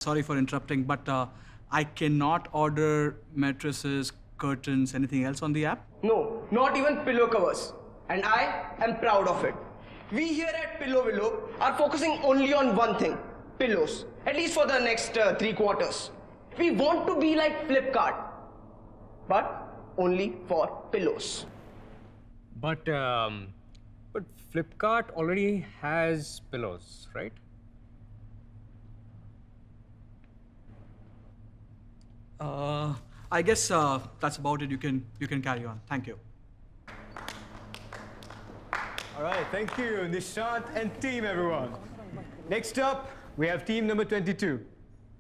Sorry for interrupting, but I cannot order mattresses, curtains, anything else on the app. No, not even pillow covers. And I am proud of it. We here at Pillow Willow are focusing only on one thing, pillows. At least for the next 3 quarters. We want to be like Flipkart, but only for pillows. But Flipkart already has pillows, right? I guess that's about it. You can carry on. Thank you. All right, thank you, Nishant and team, everyone. Next up, we have team number 22.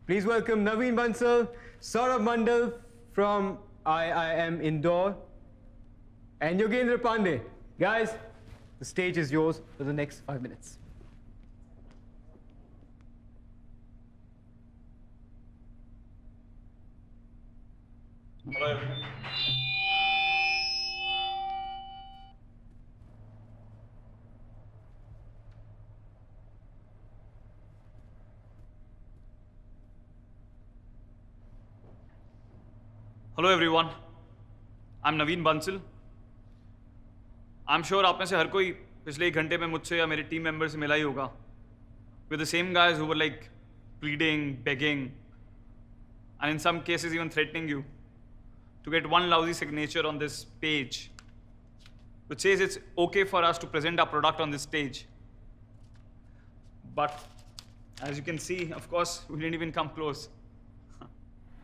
Please welcome Naveen Bansal, Saurabh Mandal from IIM Indore, and Yogendra Pandey. Guys, the stage is yours for the next 5 minutes. Hello everyone, I am Naveen Bansal. I am sure आप में से हर कोई पिछले 1 घंटे में मुझसे या मेरे टीम मेंबर से मिला ही होगा with the same guys who were like pleading, begging, and in some cases even threatening you to get one lousy signature on this page which says it's okay for us to present our product on this stage. But as you can see, of course, we didn't even come close.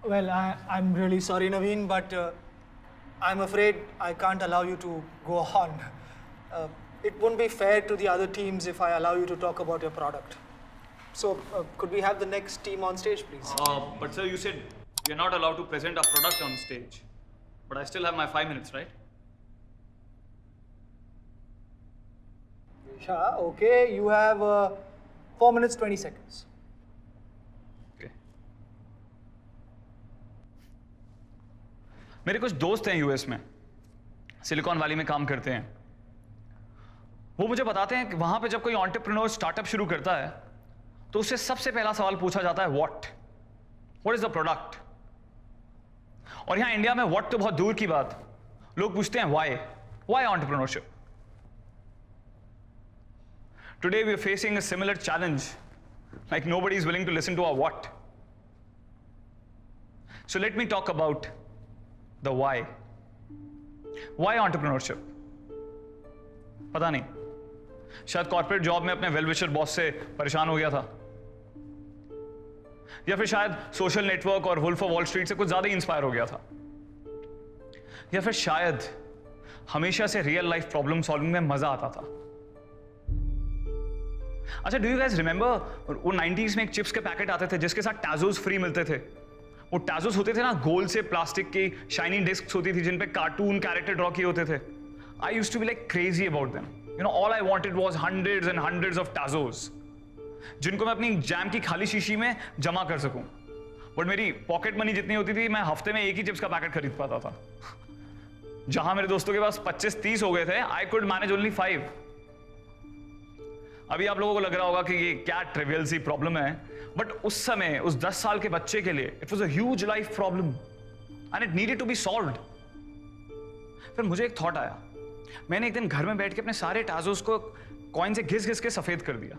Well, I'm really sorry, Naveen, but I'm afraid I can't allow you to go on. It won't be fair to the other teams if I allow you to talk about your product. So, could we have the next team on stage, please? But sir, you said you're not allowed to present our product on stage. But I still have my 5 minutes, right? Yeah, okay. You have 4 minutes, 20 seconds. Okay. मेरे कुछ दोस्त हैं US में, silicon valley में काम करते हैं। वो मुझे बताते हैं कि वहां पे जब कोई एंटरप्रेन्योर स्टार्टअप शुरू करता है तो उससे सबसे पहला सवाल पूछा जाता है व्हाट इज द प्रोडक्ट। और यहां इंडिया में व्हाट तो बहुत दूर की बात, लोग पूछते हैं why entrepreneurship. Today we are facing a similar challenge, like nobody is willing to listen to our what. So let me talk about the why entrepreneurship. पता नहीं, शायद कॉर्पोरेट जॉब में अपने वेल विशर बॉस से परेशान हो गया था, या फिर शायद सोशल नेटवर्क और वुल्फ ऑफ वॉल स्ट्रीट से कुछ ज्यादा ही इंस्पायर हो गया था, या फिर शायद हमेशा से रियल लाइफ प्रॉब्लम सॉल्विंग में मजा आता था। अच्छा, डू यू गाइस रिमेंबर वो 90s में एक चिप्स के पैकेट आते थे जिसके साथ टैजोस फ्री मिलते थे। वो टैजोस होते थे ना, गोल से प्लास्टिक की शाइनिंग डिस्क्स होती थी जिन पे कार्टून कैरेक्टर ड्रॉ किए होते थे। I used to be like crazy about them. You know, all I wanted was hundreds and hundreds of Tazos, जिनको मैं अपनी जैम की खाली शीशी में जमा कर सकूं। बट मेरी पॉकेट मनी जितनी होती थी, मैं हफ्ते में एक ही चिप्स का पैकेट खरीद पाता था। जहां मेरे दोस्तों के पास 25-30 हो गए थे, आई कुड मैनेज ओनली 5। अभी आप लोगों को लग रहा होगा कि ये क्या ट्रिवियल सी प्रॉब्लम है, बट उस समय उस 10 साल के बच्चे के लिए it was a huge life problem and it needed to be solved. फिर मुझे एक थॉट आया। मैंने एक दिन घर में बैठ के अपने सारे टाजोस को कॉइन से घिस घिस के सफेद कर दिया।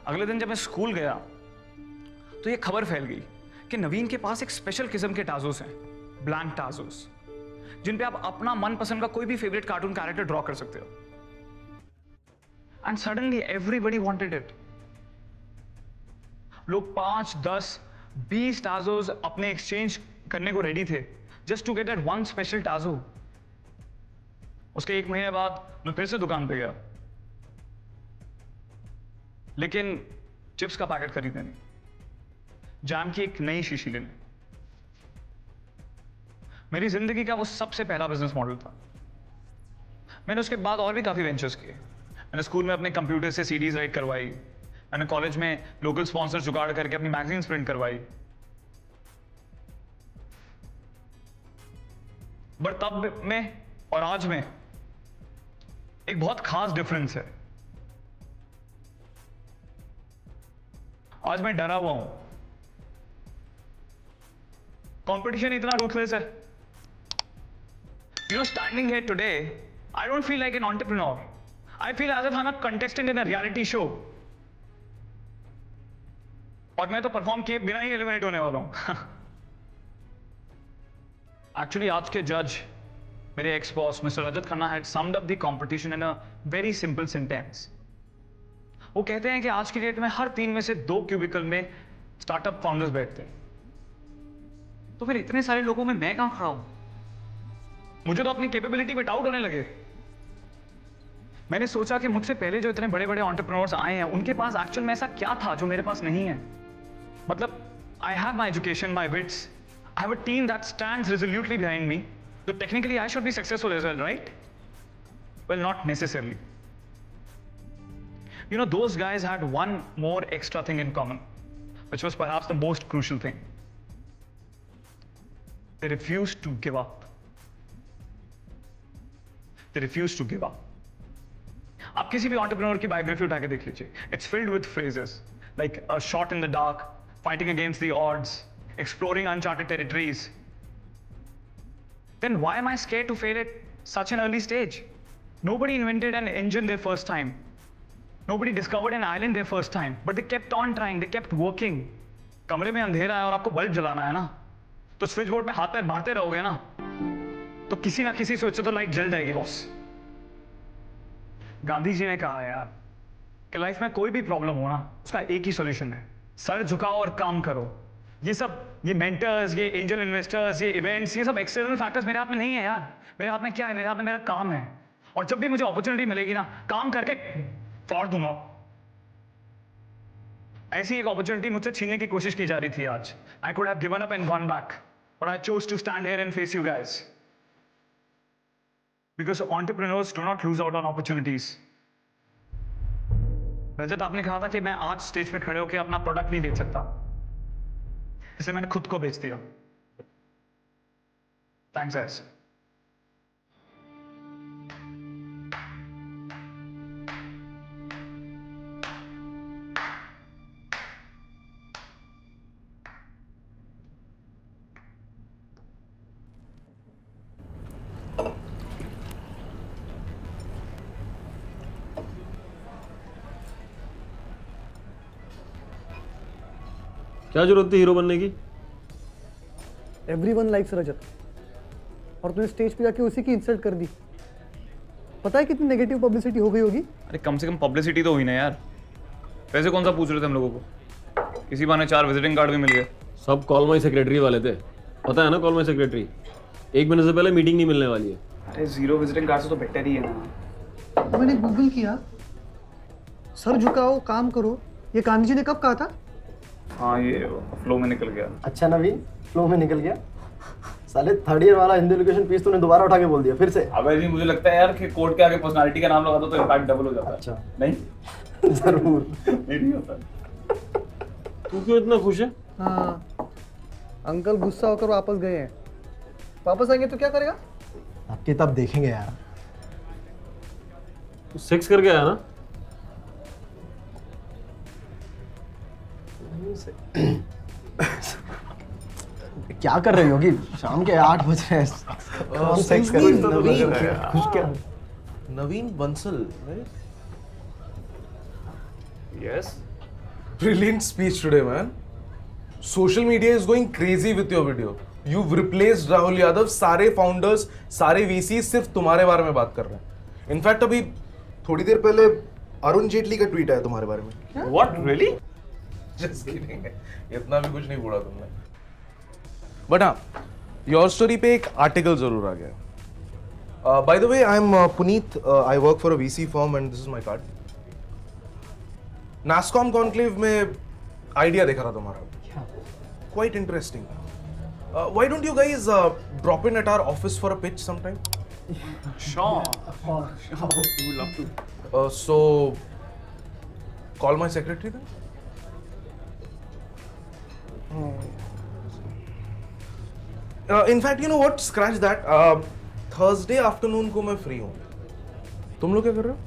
अगले दिन जब मैं स्कूल गया तो ये खबर फैल गई कि नवीन के पास एक स्पेशल किस्म के टाजोस हैं, ब्लैंक टाजोस, जिन पे आप अपना मनपसंद का कोई भी फेवरेट कार्टून कैरेक्टर ड्रॉ कर सकते हो। And suddenly everybody wanted it. लोग 5, 10, 20 टाजोस अपने एक्सचेंज करने को रेडी थे just to get that one special Tazo. उसके 1 महीने बाद मैं फिर से दुकान पे गया, लेकिन चिप्स का पैकेट खरीदने नहीं, जैम की एक नई शीशी लेने। मेरी जिंदगी का वो सबसे पहला बिजनेस मॉडल था। मैंने उसके बाद और भी काफी वेंचर्स किए। मैंने स्कूल में अपने कंप्यूटर से सीडीज राइट करवाई, मैंने कॉलेज में लोकल स्पॉन्सर जुगाड़ करके अपनी मैगजीन्स प्रिंट करवाई। बट तब में और आज में एक बहुत खास डिफरेंस है। आज मैं डरा हुआ हूं। कंपटीशन इतना रूथलेस है। You know, standing here today, I don't feel like an entrepreneur. I feel as if I'm a contestant in a reality show. और मैं तो परफॉर्म किए बिना ही एलिमिनेट होने वाला हूं। Actually, आज के जज, मेरे ex boss mister Rajat Khanna had summed up the competition in a very simple sentence. वो कहते हैं कि आज की डेट में हर 3 में से 2 क्यूबिकल में स्टार्टअप फाउंडर्स बैठते हैं। तो फिर इतने सारे लोगों में मैं कहां खड़ा हूं? मुझे तो अपनी कैपेबिलिटी पे डाउट होने लगे। मैंने सोचा कि मुझसे पहले जो इतने बड़े बड़े एंटरप्रेन्योर्स आए हैं उनके पास एक्चुअल में ऐसा क्या था जो मेरे पास नहीं है। मतलब I have my education, my wits, I have a team that stands resolutely behind me, so technically I should be successful as well, right? Well, not necessarily. You know, those guys had one more extra thing in common, which was perhaps the most crucial thing. They refused to give up. They refused to give up. आप किसी भी entrepreneur की biography उठा के देख लीजिए. It's filled with phrases like a shot in the dark, fighting against the odds, exploring uncharted territories. Then why am I scared to fail at such an early stage? Nobody invented an engine their first time. Nobody discovered an island their first time. But they kept on trying, they kept working. कमरे में अंधेरा है और आपको bulb जलाना है ना, तो स्विच बोर्ड में हाथ पैर मारते रहोगे ना, तो किसी ना किसी स्विच से तो लाइट जल जाएगी बॉस। गांधी जी ने कहा है यार कि लाइफ में कोई भी प्रॉब्लम हो ना, उसका एक ही सॉल्यूशन है, सर झुकाओ और काम करो। ये मेंटर्स, ये एंजल इन्वेस्टर्स, ये इवेंट्स, ये सब एक्सटर्नल फैक्टर्स मेरे हाथ में नहीं है यार। मेरे हाथ में क्या है? मेरे हाथ में मेरा काम है, और जब भी मुझे अपॉर्चुनिटी मिलेगी ना, काम करके फाड़ दूंगा। ऐसी एक अपॉर्चुनिटी मुझसे छीनने की कोशिश की जा रही थी आज। I could have given up and gone back, but I chose to stand here and face you guys, because entrepreneurs do not lose out on opportunities. Rajat, आपने कहा था कि मैं आज स्टेज पे खड़े होकर अपना प्रोडक्ट नहीं बेच सकता, इसलिए मैंने खुद को बेच दिया। Thanks guys. क्या जरूरत थी हीरो बनने की? Everyone likes रजत, और तूने स्टेज पे जाके उसी की इंसल्ट कर दी। पता है कितनी नेगेटिव पब्लिसिटी हो गई होगी? अरे कम से कम पब्लिसिटी तो हुई ना यार। पैसे कौन सा पूछ रहे थे हम लोगों को? किसी बहाने 4 विजिटिंग कार्ड भी मिल गए। सब कॉल माई सेक्रेटरी वाले थे, पता है ना? कॉल माई सेक्रेटरी 1 महीने से पहले मीटिंग नहीं मिलने वाली है। अरे 0 विजिटिंग कार्ड से तो बेटर ही है ना। मैंने गूगल किया, सर झुकाओ काम करो, ये गांधी जी ने कब कहा था? हाँ, ये फ्लो में निकल गया। अच्छा नवीन, फ्लो में निकल गया। साले 3rd ईयर वाला हिंदी एजुकेशन पीस तूने दोबारा उठा के बोल दिया फिर से। अबे जी, मुझे लगता है यार कि कोर्ट के आगे पर्सनालिटी का नाम लगा दो तो इम्पैक्ट डबल हो जाता है। अच्छा नहीं जरूर नहीं होता। तू क्यों इतना खुश है? हाँ, अंकल गुस्सा होकर वापस गए हैं। वापस आएंगे तो क्या करेगा? आपके तब देखेंगे यार। तू सेक्स करके आया ना? क्या कर रही होगी? शाम के 8 बज रहे हैं। कौन सेक्स कर रही है? खुश क्या? Naveen Bansal, right? Yes. Brilliant speech today, man. Social media is going crazy with your video. You've replaced Rahul Yadav. सारे founders, सारे VCs सिर्फ तुम्हारे बारे में बात कर रहे हैं। इनफैक्ट अभी थोड़ी देर पहले अरुण जेटली का ट्वीट आया तुम्हारे बारे में। What really? Just kidding. इतना भी कुछ नहीं बोला तुमने। बट हाँ, योर स्टोरी पे एक आर्टिकल जरूर आ गया। By the way, I am Puneet, I work for a VC firm and this is my card. Nasscom conclave में आइडिया देखा था तुम्हारा, quite interesting. Why don't you guys drop in at our office for a pitch sometime? Sure. We would love to. So call my secretary then. In fact, you know what? Scratch that. Thursday afternoon को मैं free हूँ। तुम लोग क्या कर रहे हो?